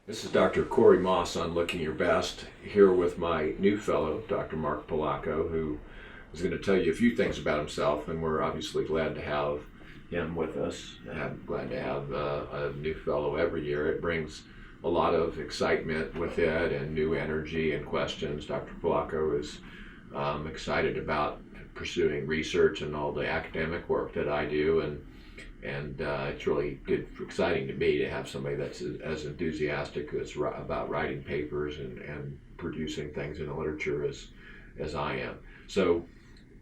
This is Dr. Corey Maas on Looking Your Best, here with my new fellow, Dr. Marc Polacco, who is going to tell you a few things about himself, and we're obviously glad to have him with us. I'm glad to have a new fellow every year. It brings a lot of excitement with it and new energy and questions. Dr. Polacco is excited about pursuing research and all the academic work that I do, and it's really good, exciting to me to have somebody that's as enthusiastic about writing papers and producing things in the literature as I am. So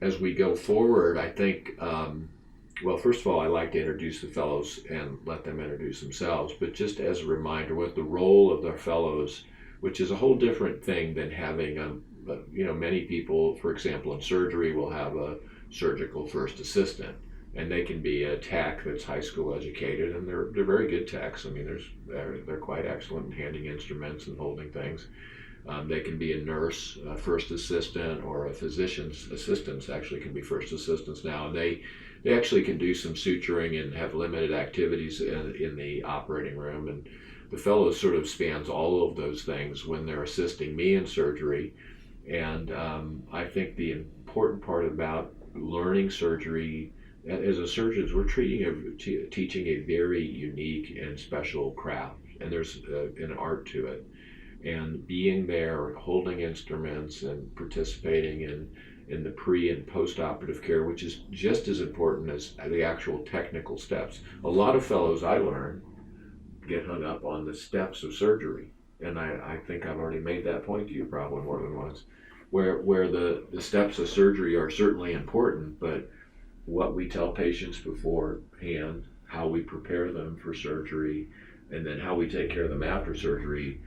as we go forward, I think, well, first of all, I like to introduce the fellows and let them introduce themselves, but just as a reminder, what the role of the fellows, which is a whole different thing than having, many people, for example, in surgery will have a surgical first assistant. And they can be a tech that's high school educated, and they're very good techs. I mean, they're quite excellent in handling instruments and holding things. They can be a nurse, a first assistant, or a physician's assistants. Actually, can be first assistants now. And they actually can do some suturing and have limited activities in the operating room. And the fellow sort of spans all of those things when they're assisting me in surgery. And I think the important part about learning surgery. As a surgeon, we're teaching a very unique and special craft, and there's an art to it. And being there, holding instruments, and participating in the pre and post-operative care, which is just as important as the actual technical steps. A lot of fellows I learn get hung up on the steps of surgery, and I think I've already made that point to you probably more than once, where the steps of surgery are certainly important, but what we tell patients beforehand, how we prepare them for surgery, and then how we take care of them after surgery,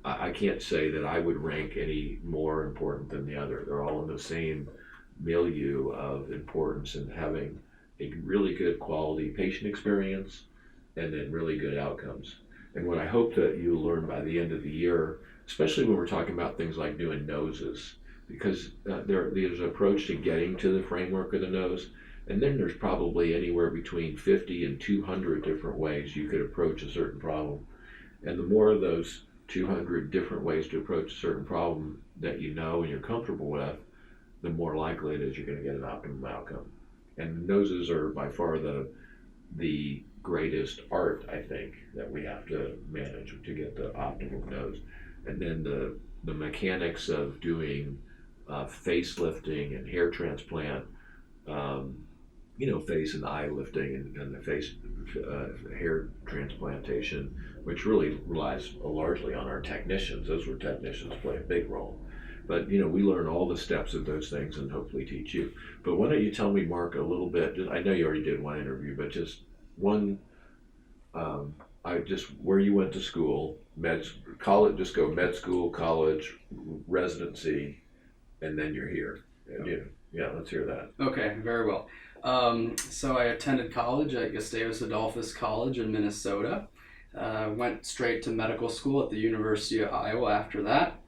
I can't say that I would rank any more important than the other. They're all in the same milieu of importance in having a really good quality patient experience and then really good outcomes. And what I hope that you learn by the end of the year, especially when we're talking about things like doing noses, because there's an approach to getting to the framework of the nose. And then there's probably anywhere between 50 and 200 different ways you could approach a certain problem. And the more of those 200 different ways to approach a certain problem that you know and you're comfortable with, the more likely it is you're going to get an optimum outcome. And noses are by far the greatest art, I think, that we have to manage to get the optimal nose. And then the mechanics of doing facelifting and hair transplant, face and eye lifting and the face hair transplantation, which really relies largely on our technicians. Those where technicians play a big role. But, we learn all the steps of those things and hopefully teach you. But why don't you tell me, Mark, a little bit, I know you already did one interview, but just one, where you went to school, college, just go med school, college, residency, and then you're here. Yeah, let's hear that. Okay, very well. So I attended college at Gustavus Adolphus College in Minnesota. Went straight to medical school at the University of Iowa after that.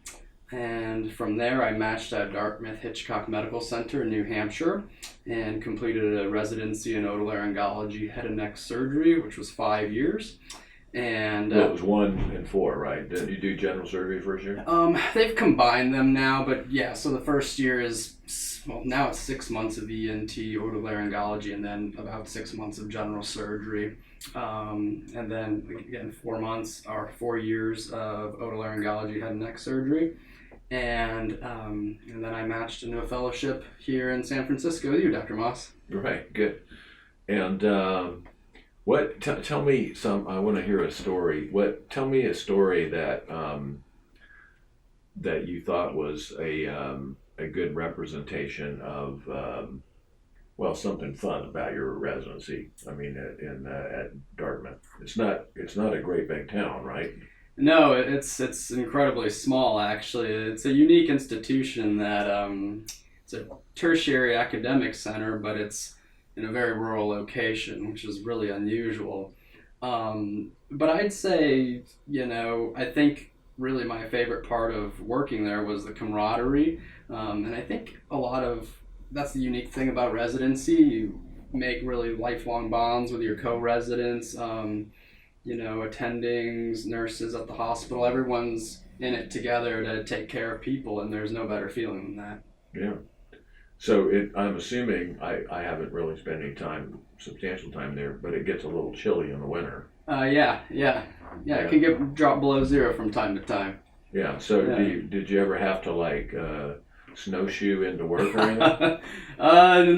And from there I matched at Dartmouth Hitchcock Medical Center in New Hampshire and completed a residency in otolaryngology head and neck surgery, which was 5 years. And it was 1 and 4, right? Did you do general surgery first year? They've combined them now, but yeah, so the first year is, now it's 6 months of ENT, otolaryngology, and then about 6 months of general surgery. And then again, 4 months or 4 years of otolaryngology head and neck surgery. And then I matched into a fellowship here in San Francisco with you, Dr. Maas. Right, good. And tell me I want to hear a story. Tell me a story that that you thought was a good representation of something fun about your residency. I mean, at Dartmouth, it's not a great big town, right? No, it's incredibly small. Actually, it's a unique institution that it's a tertiary academic center, but it's in a very rural location, which is really unusual. But I'd say, I think really my favorite part of working there was the camaraderie. And I think that's the unique thing about residency. You make really lifelong bonds with your co-residents. attendings, nurses at the hospital, everyone's in it together to take care of people, and there's no better feeling than that. Yeah. So I'm assuming I haven't really spent any substantial time there, but it gets a little chilly in the winter. Yeah. It can drop below zero from time to time. Yeah. So did you ever have to snowshoe into work or anything?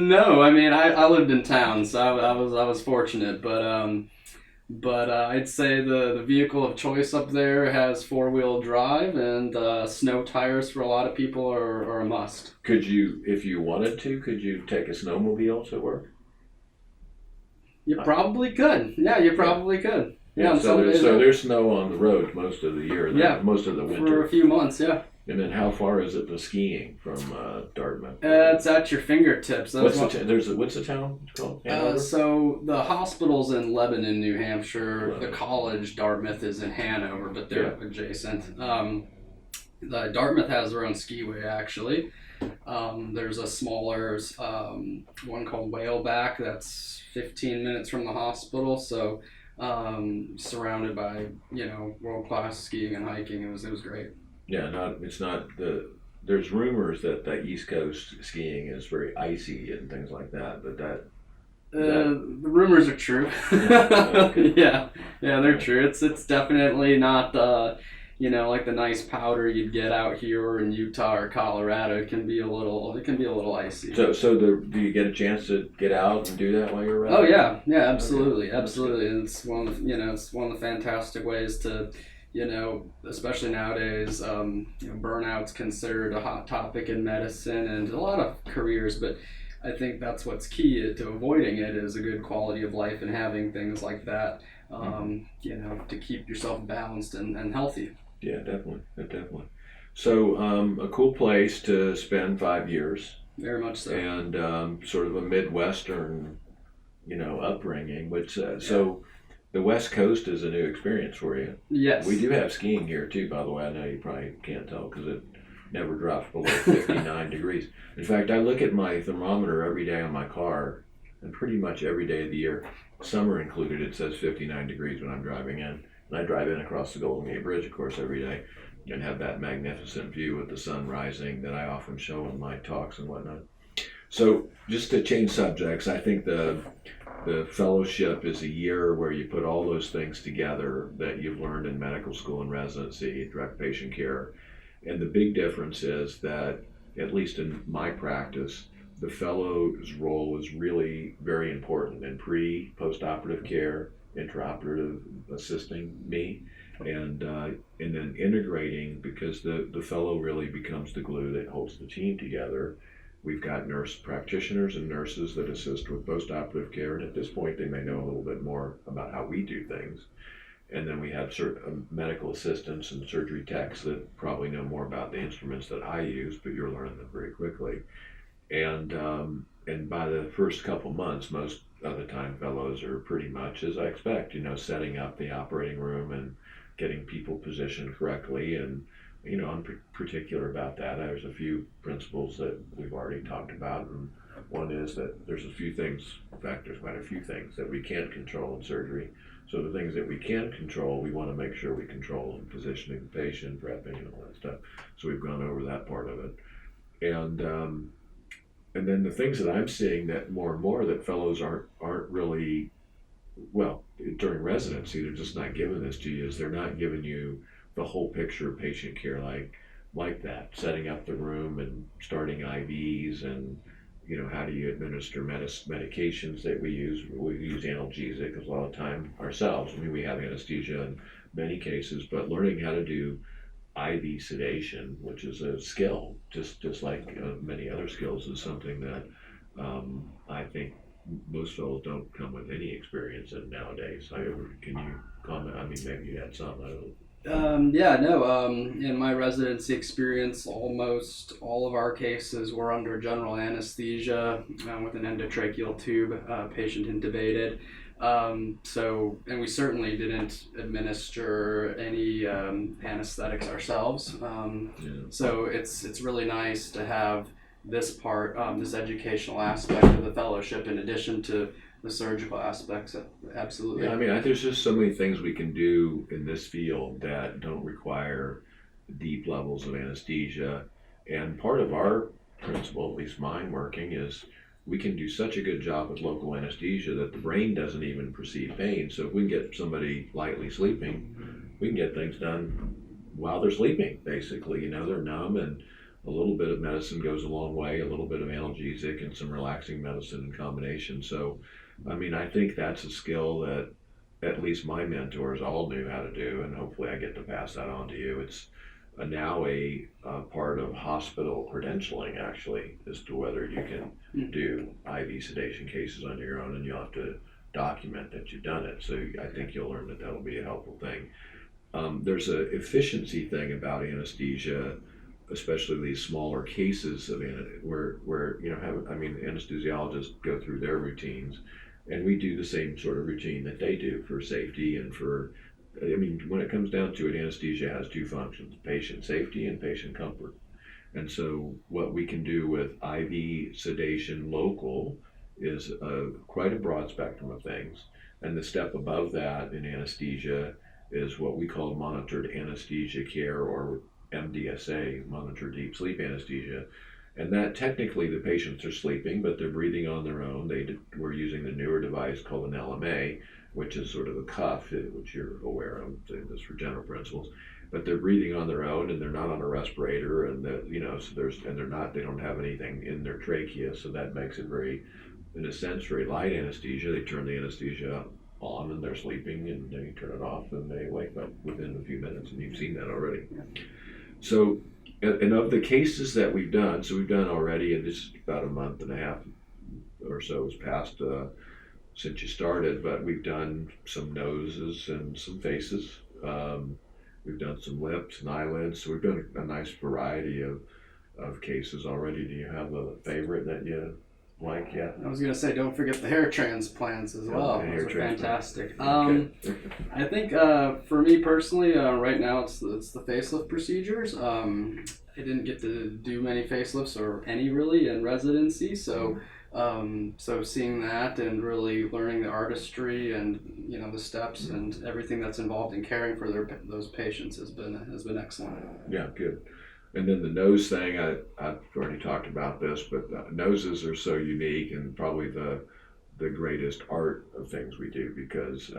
No. I mean, I lived in town, so I was fortunate, but I'd say the vehicle of choice up there has 4-wheel drive, and snow tires for a lot of people are a must. Could you, if you wanted to, take a snowmobile to work? You probably could. Yeah, you probably could. Yeah, so there's snow on the road most of the year. Most of the winter. For a few months, yeah. And then how far is it to skiing from Dartmouth? It's at your fingertips. What's the town called? So the hospital's in Lebanon, New Hampshire. The college, Dartmouth, is in Hanover, but they're adjacent. Dartmouth has their own skiway, actually. There's a smaller one called Whaleback that's 15 minutes from the hospital. So surrounded by world-class skiing and hiking. It was great. Yeah, there's rumors that the East Coast skiing is very icy and things like that, but the rumors are true. Yeah, they're true. It's definitely not like the nice powder you'd get out here or in Utah or Colorado. It can be a little icy. So do you get a chance to get out and do that while you're around? Oh yeah, absolutely. And it's one of the fantastic ways to, especially nowadays, burnout's considered a hot topic in medicine and a lot of careers, but I think that's what's key to avoiding it is a good quality of life and having things like that, to keep yourself balanced and healthy. Yeah, definitely. So a cool place to spend 5 years. Very much so. And sort of a Midwestern, upbringing, which so the West Coast is a new experience for you. Yes. We do have skiing here too, by the way. I know you probably can't tell because it never drops below 59 degrees. In fact, I look at my thermometer every day on my car, and pretty much every day of the year, summer included, it says 59 degrees when I'm driving in. And I drive in across the Golden Gate Bridge, of course, every day, and have that magnificent view with the sun rising that I often show in my talks and whatnot. So just to change subjects, I think the fellowship is a year where you put all those things together that you've learned in medical school and residency, direct patient care. And the big difference is that, at least in my practice, the fellow's role is really very important in post-operative care, intraoperative assisting me, and then integrating, because the fellow really becomes the glue that holds the team together. We've got nurse practitioners and nurses that assist with post-operative care, and at this point they may know a little bit more about how we do things. And then we have certain medical assistants and surgery techs that probably know more about the instruments that I use, but you're learning them very quickly. And by the first couple months, most of the time fellows are pretty much as I expect, setting up the operating room and getting people positioned correctly. And I'm particular about that. There's a few principles that we've already talked about, and one is that there's quite a few things that we can't control in surgery. So the things that we can control, we want to make sure we control in positioning the patient, prepping, and all that stuff. So we've gone over that part of it. And then the things that I'm seeing that more and more that fellows aren't really, well, during residency, they're just not giving this to you, is they're not giving you the whole picture of patient care like that, setting up the room and starting IVs and how do you administer medications that we use. We use analgesic a lot of time ourselves. I mean, we have anesthesia in many cases, but learning how to do IV sedation, which is a skill, just like many other skills, is something that I think most fellows don't come with any experience in nowadays. Can you comment? I mean, maybe you had some. I don't know. In my residency experience, almost all of our cases were under general anesthesia with an endotracheal tube, patient intubated. And we certainly didn't administer any anesthetics ourselves. So it's really nice to have this part, this educational aspect of the fellowship, in addition to the surgical aspects. Absolutely. Yeah, I mean, there's just so many things we can do in this field that don't require deep levels of anesthesia. And part of our principle, at least mine working, is we can do such a good job with local anesthesia that the brain doesn't even perceive pain. So if we can get somebody lightly sleeping, we can get things done while they're sleeping, basically. You know, they're numb, and a little bit of medicine goes a long way, a little bit of analgesic and some relaxing medicine in combination. So, I mean, I think that's a skill that at least my mentors all knew how to do, and hopefully I get to pass that on to you. It's now a part of hospital credentialing, actually, as to whether you can do IV sedation cases on your own, and you'll have to document that you've done it. So I think you'll learn that that'll be a helpful thing. There's a efficiency thing about anesthesia, especially these smaller cases of where you know, anesthesiologists go through their routines, and we do the same sort of routine that they do for safety and for. I mean, when it comes down to it, anesthesia has two functions: patient safety and patient comfort. And so, what we can do with IV sedation local is quite a broad spectrum of things. And the step above that in anesthesia is what we call monitored anesthesia care, or MDSA, monitored deep sleep anesthesia. And that technically the patients are sleeping, but they're breathing on their own. We're using the newer device called an LMA, which is sort of a cuff, which you're aware of, this for general principles. But they're breathing on their own, and they're not on a respirator, and they don't have anything in their trachea, so that makes it very, in a sense, very light anesthesia. They turn the anesthesia on, and they're sleeping, and they turn it off, and they wake up within a few minutes, and you've seen that already. So, and of the cases that we've done, we've done already, and this is about a month and a half or so has passed since you started, but we've done some noses and some faces. We've done some lips and eyelids, so we've done a nice variety of cases already. Do you have a favorite that you like yet? I was going to say, don't forget the hair transplants as well. Those are fantastic. Okay. I think for me personally, right now it's the facelift procedures. I didn't get to do many facelifts or any really in residency, so seeing that and really learning the artistry and the steps and everything that's involved in caring for those patients has been excellent. Yeah, good. And then the nose thing, I've already talked about this, but noses are so unique and probably the greatest art of things we do, because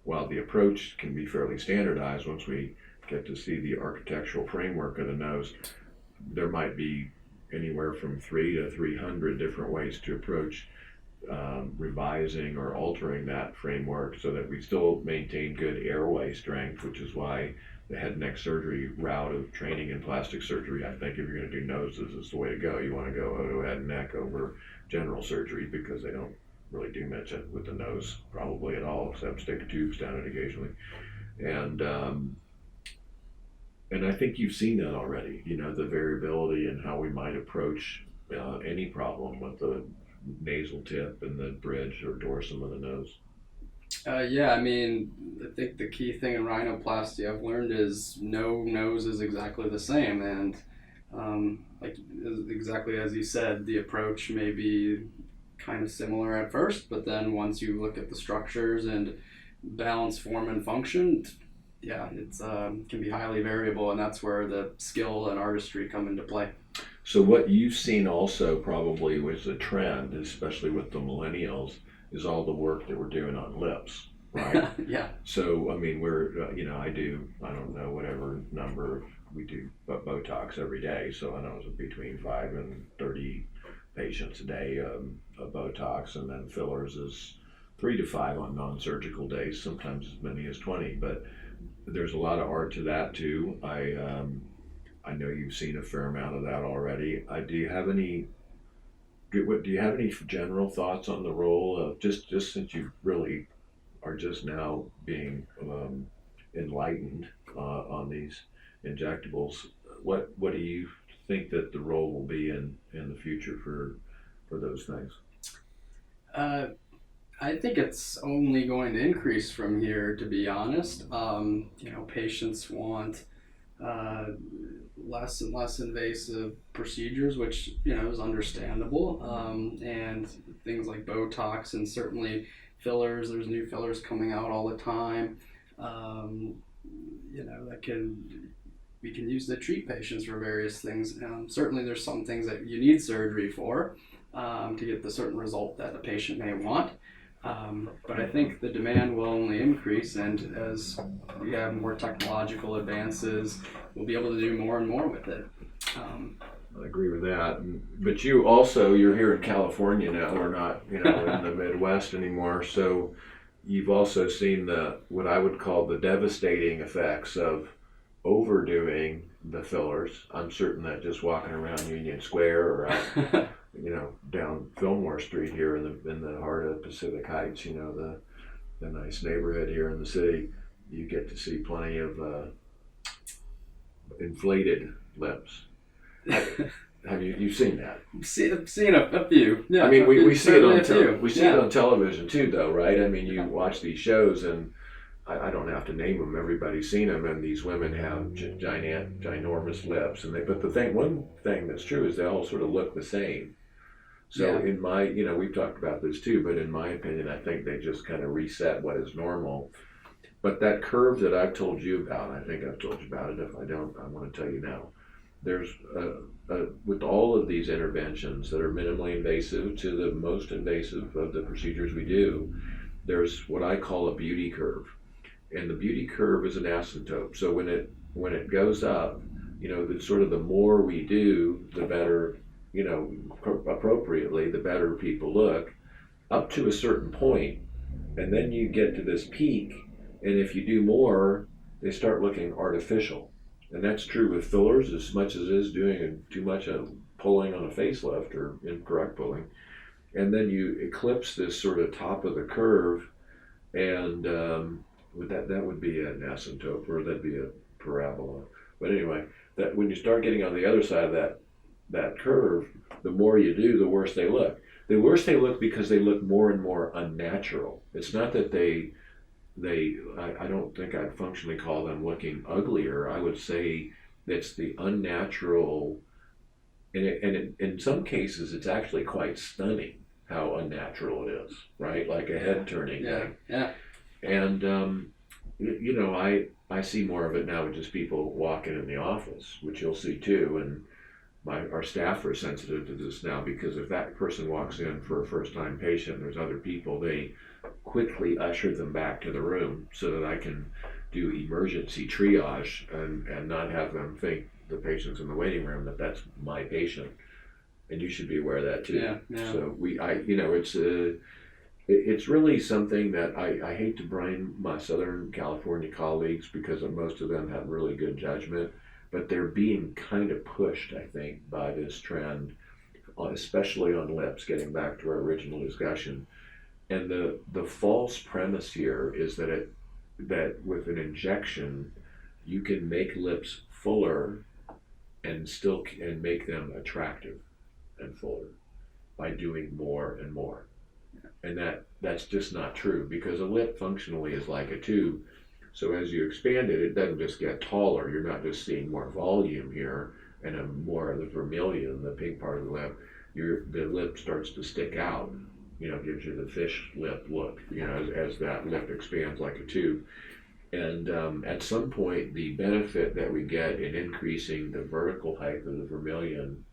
while the approach can be fairly standardized, once we get to see the architectural framework of the nose, there might be anywhere from 300 to 300 different ways to approach revising or altering that framework so that we still maintain good airway strength, which is why the head and neck surgery route of training in plastic surgery, I think if you're going to do noses, is the way to go. You want to go to head and neck over general surgery, because they don't really do much with the nose probably at all, except stick tubes down it occasionally. And I think you've seen that already, the variability in how we might approach any problem with the nasal tip and the bridge or dorsum of the nose. Yeah, I mean, I think the key thing in rhinoplasty I've learned is no nose is exactly the same, and exactly as you said, the approach may be kind of similar at first, but then once you look at the structures and balance, form, and function, yeah, it's can be highly variable, and that's where the skill and artistry come into play. So what you've seen also probably was a trend, especially with the millennials, is all the work that we're doing on lips, right? Yeah. So, I mean, I don't know, whatever number, we do Botox every day, so I know it's between 5 and 30 patients a day of Botox, and then fillers is 3 to 5 on non-surgical days, sometimes as many as 20, but there's a lot of art to that too. I know you've seen a fair amount of that already. Do you have any general thoughts on the role of, just since you really are just now being enlightened on these injectables, what do you think that the role will be in the future for those things? I think it's only going to increase from here, to be honest. Patients want less and less invasive procedures, which is understandable, and things like Botox and certainly fillers. There's new fillers coming out all the time. We can use to treat patients for various things. Certainly, there's some things that you need surgery for to get the certain result that a patient may want. But I think the demand will only increase, and as we have more technological advances, we'll be able to do more and more with it. I agree with that. But you're here in California now. We're not, in the Midwest anymore. So you've also seen what I would call the devastating effects of overdoing the fillers. I'm certain that just walking around Union Square or out, down Fillmore Street here in the heart of Pacific Heights, the nice neighborhood here in the city, you get to see plenty of inflated lips. Have you seen that? I've seen a few. Yeah, I mean, we see it on it on television too, though, right? I mean, you watch these shows, and I don't have to name them. Everybody's seen them, and these women have ginormous lips, but one thing that's true is they all sort of look the same. So in my, we've talked about this too, but in my opinion, I think they just kind of reset what is normal. But that curve that I've told you about, I think I've told you about it. If I don't, I want to tell you now. There's, with all of these interventions that are minimally invasive to the most invasive of the procedures we do, there's what I call a beauty curve. And the beauty curve is an asymptote. So when it goes up, the more we do, the better, appropriately, the better people look, up to a certain point. And then you get to this peak, and if you do more, they start looking artificial. And that's true with fillers as much as it is doing too much of pulling on a facelift or incorrect pulling. And then you eclipse this sort of top of the curve, and that would be an asymptote, or that'd be a parabola. But anyway, that when you start getting on the other side of that curve, the more you do, the worse they look. The worse they look because they look more and more unnatural. It's not that I don't think I'd functionally call them looking uglier. I would say it's the unnatural, and in some cases it's actually quite stunning how unnatural it is, right? Like a head turning thing. Yeah. And I see more of it now with just people walking in the office, which you'll see too. And our staff are sensitive to this now, because if that person walks in for a first-time patient and there's other people, they quickly usher them back to the room so that I can do emergency triage and not have them think, the patients in the waiting room, that's my patient. And you should be aware of that too. Yeah. So it's really something that I hate to blame my Southern California colleagues, because most of them have really good judgment, but they're being kind of pushed, I think, by this trend, especially on lips, getting back to our original discussion. And the false premise here is that with an injection, you can make lips fuller and make them attractive and fuller by doing more and more. And that's just not true, because a lip functionally is like a tube. So as you expand it, it doesn't just get taller. You're not just seeing more volume here and more of the vermilion, the pink part of the lip. The lip starts to stick out, gives you the fish lip look, as that lip expands like a tube. And at some point, the benefit that we get in increasing the vertical height of the vermilion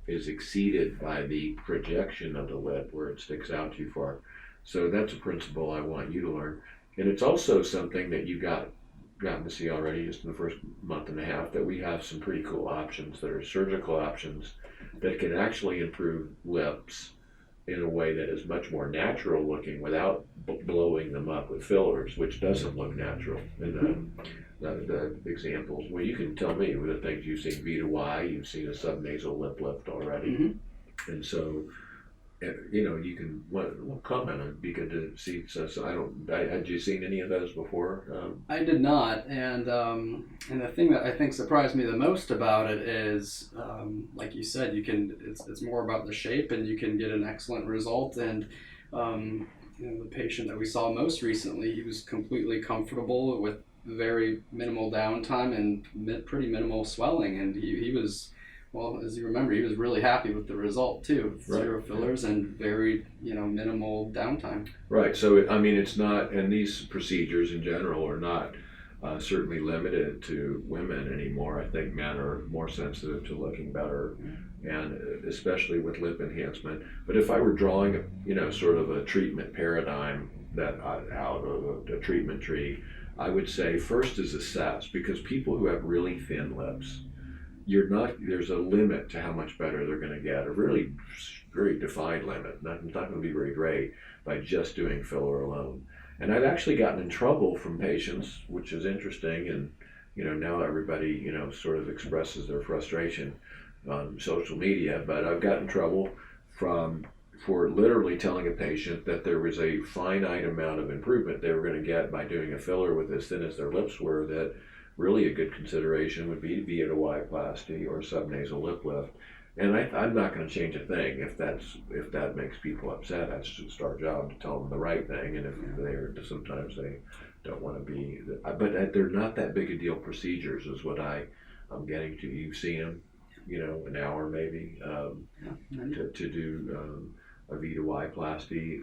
is exceeded by the projection of the lip where it sticks out too far. So that's a principle I want you to learn. And it's also something that you gotten to see already just in the first month and a half, that we have some pretty cool options that are surgical options that can actually improve lips in a way that is much more natural looking without blowing them up with fillers, which doesn't look natural. And the examples, well, you can tell me with the things you've seen, V-to-Y, you've seen a subnasal lip lift already. Mm-hmm. And so, you can comment. It'd be good to see. So had you seen any of those before? I did not, and the thing that I think surprised me the most about it is, like you said, it's more about the shape, and you can get an excellent result. And the patient that we saw most recently, he was completely comfortable with very minimal downtime and pretty minimal swelling, and he was, well, as you remember, he was really happy with the result too. Zero fillers and very, minimal downtime. Right. So it's not, and these procedures in general are not certainly limited to women anymore. I think men are more sensitive to looking better, and especially with lip enhancement. But if I were drawing, sort of a treatment paradigm out of a treatment tree, I would say first is assess, because people who have really thin lips, there's a limit to how much better they're going to get, a really very defined limit. It's not going to be very great by just doing filler alone. And I've actually gotten in trouble from patients, which is interesting, and now everybody sort of expresses their frustration on social media, but I've gotten in trouble for literally telling a patient that there was a finite amount of improvement they were going to get by doing a filler with as thin as their lips were, that really a good consideration would be vignette or subnasal lip lift. And I'm not going to change a thing if that makes people upset. That's just our job to tell them the right thing. And if sometimes they don't want to be, but they're not that big a deal procedures, is what I'm getting to. You've seen them, an hour maybe to do a Rhinoplasty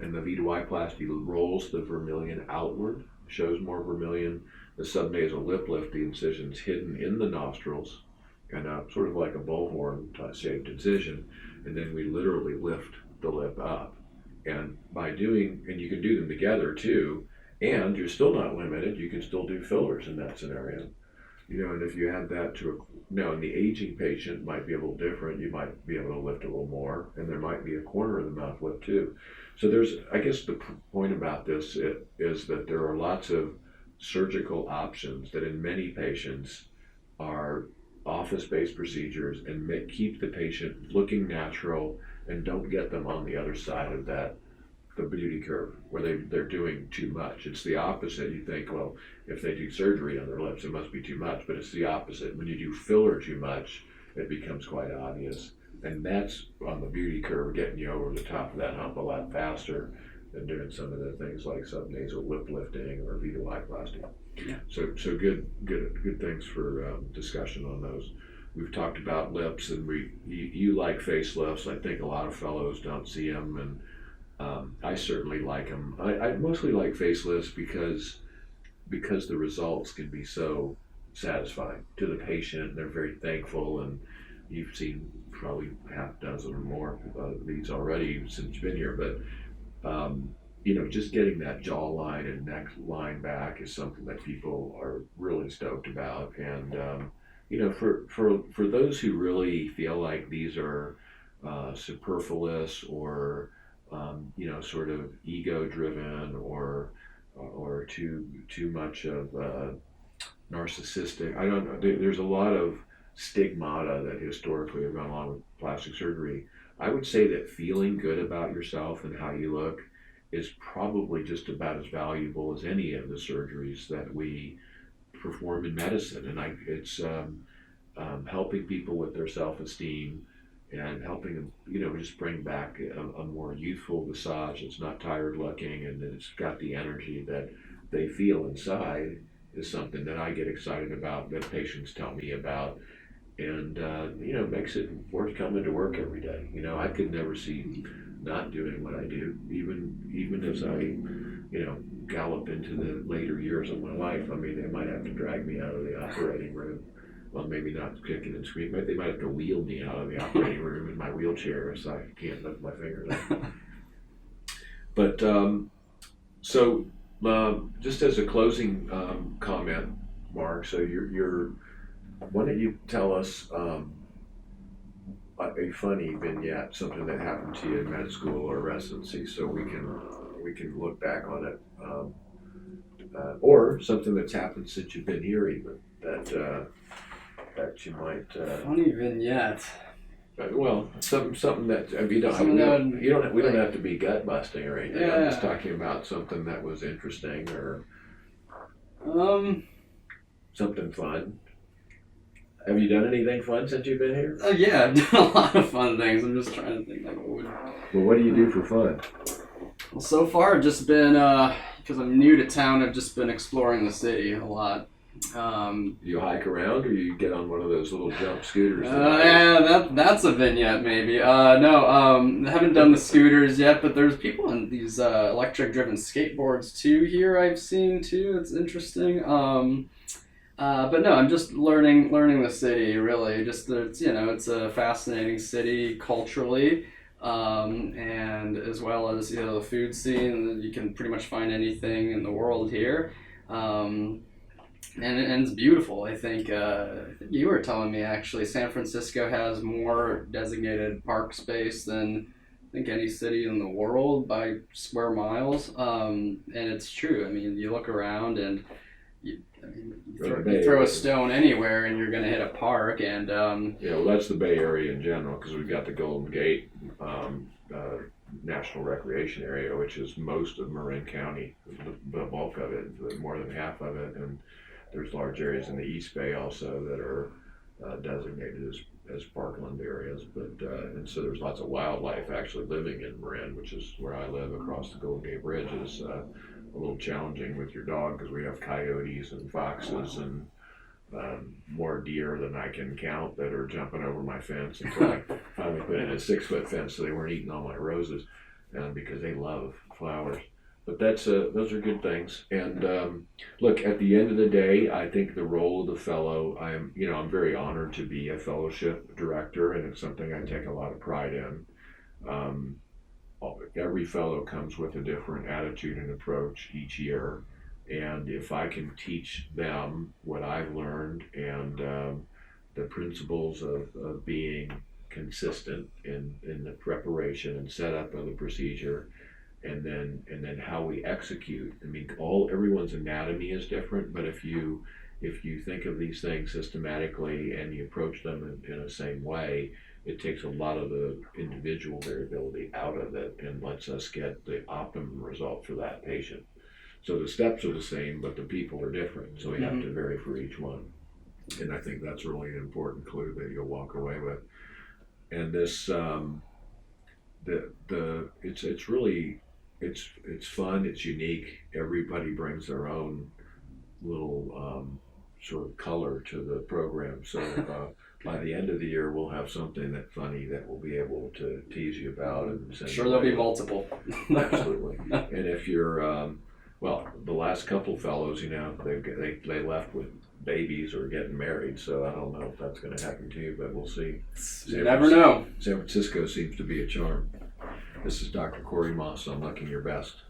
and the Rhinoplasty rolls the vermilion outward, shows more vermilion. The subnasal lip lift, the incision's hidden in the nostrils, kind of sort of like a bullhorn shaped incision, and then we literally lift the lip up. And and you can do them together too, and you're still not limited. You can still do fillers in that scenario. And if you add that and the aging patient might be a little different. You might be able to lift a little more, and there might be a corner of the mouth lift too. So I guess the point about this is that there are lots of surgical options that in many patients are office-based procedures and keep the patient looking natural and don't get them on the other side of the beauty curve where they're doing too much. It's the opposite. You think, well, if they do surgery on their lips, it must be too much, but it's the opposite. When you do filler too much, it becomes quite obvious. And that's on the beauty curve, getting you over the top of that hump a lot faster than doing some of the things like subnasal lip lifting or Rhinoplasty. Yeah. So good things for discussion on those. We've talked about lips, and you like facelifts. I think a lot of fellows don't see them, and I certainly like them. I mostly like facelifts because the results can be so satisfying to the patient. They're very thankful, and you've seen probably half a dozen or more of these already since you've been here, but just getting that jawline and neck line back is something that people are really stoked about. And for those who really feel like these are superfluous or sort of ego driven or too much of narcissistic, I don't know. There's a lot of stigmata that historically have gone along with plastic surgery. I would say that feeling good about yourself and how you look is probably just about as valuable as any of the surgeries that we perform in medicine. And it's helping people with their self-esteem and helping them, just bring back a more youthful visage. It's not tired looking, and it's got the energy that they feel inside is something that I get excited about, that patients tell me about. And makes it worth coming to work every day. I could never see not doing what I do, even as I gallop into the later years of my life. I mean, they might have to drag me out of the operating room. Well, maybe not kicking and screaming, but they might have to wheel me out of the operating room in my wheelchair so I can't lift my fingers up. But so just as a closing comment, Mark, so why don't you tell us a funny vignette, something that happened to you in med school or residency, so we can look back on it, or something that's happened since you've been here, even that you might. Funny vignette. Well, something that we don't have to be gut busting or anything. Yeah. I'm just talking about something that was interesting or something fun. Have you done anything fun since you've been here? Yeah, I've done a lot of fun things. I'm just trying to think like what would. Well, what do you do for fun? Well, so far I've just been because I'm new to town, I've just been exploring the city a lot. You hike around, or you get on one of those little jump scooters? Yeah, that's a vignette maybe. No, I haven't done the scooters yet, but there's people on these electric-driven skateboards too here. I've seen too. It's interesting. But no, I'm just learning the city really. Just it's a fascinating city culturally, and as well as the food scene. You can pretty much find anything in the world here. And it's beautiful. I think you were telling me actually San Francisco has more designated park space than I think any city in the world by square miles. And it's true. I mean, you look around and you throw a stone anywhere and you're going to hit a park. And yeah, well, that's the Bay Area in general, because we've got the Golden Gate National Recreation Area, which is most of Marin County, the bulk of it, more than half of it, and there's large areas in the East Bay also that are designated as parkland areas, but and so there's lots of wildlife actually living in Marin, which is where I live across the Golden Gate Bridge. Is a little challenging with your dog because we have coyotes and foxes and more deer than I can count that are jumping over my fence until I finally put in a 6-foot fence so they weren't eating all my roses, because they love flowers. But those are good things. And look, at the end of the day, I think the role of the fellow, I'm very honored to be a fellowship director, and it's something I take a lot of pride in. Every fellow comes with a different attitude and approach each year, and if I can teach them what I've learned and the principles of being consistent in the preparation and setup of the procedure, and then how we execute. I mean, everyone's anatomy is different, but if you think of these things systematically and you approach them in the same way, it takes a lot of the individual variability out of it and lets us get the optimum result for that patient. So the steps are the same, but the people are different, so we have to vary for each one. And I think that's really an important clue that you'll walk away with. And this, it's really, it's fun, it's unique. Everybody brings their own little sort of color to the program. So by the end of the year, we'll have something that's funny that we'll be able to tease you about. And send sure, there'll be multiple. Absolutely. And if you're, the last couple fellows, they left with babies or getting married, so I don't know if that's going to happen to you, but we'll see. You never know. San Francisco seems to be a charm. This is Dr. Corey Maas on Looking Your Best.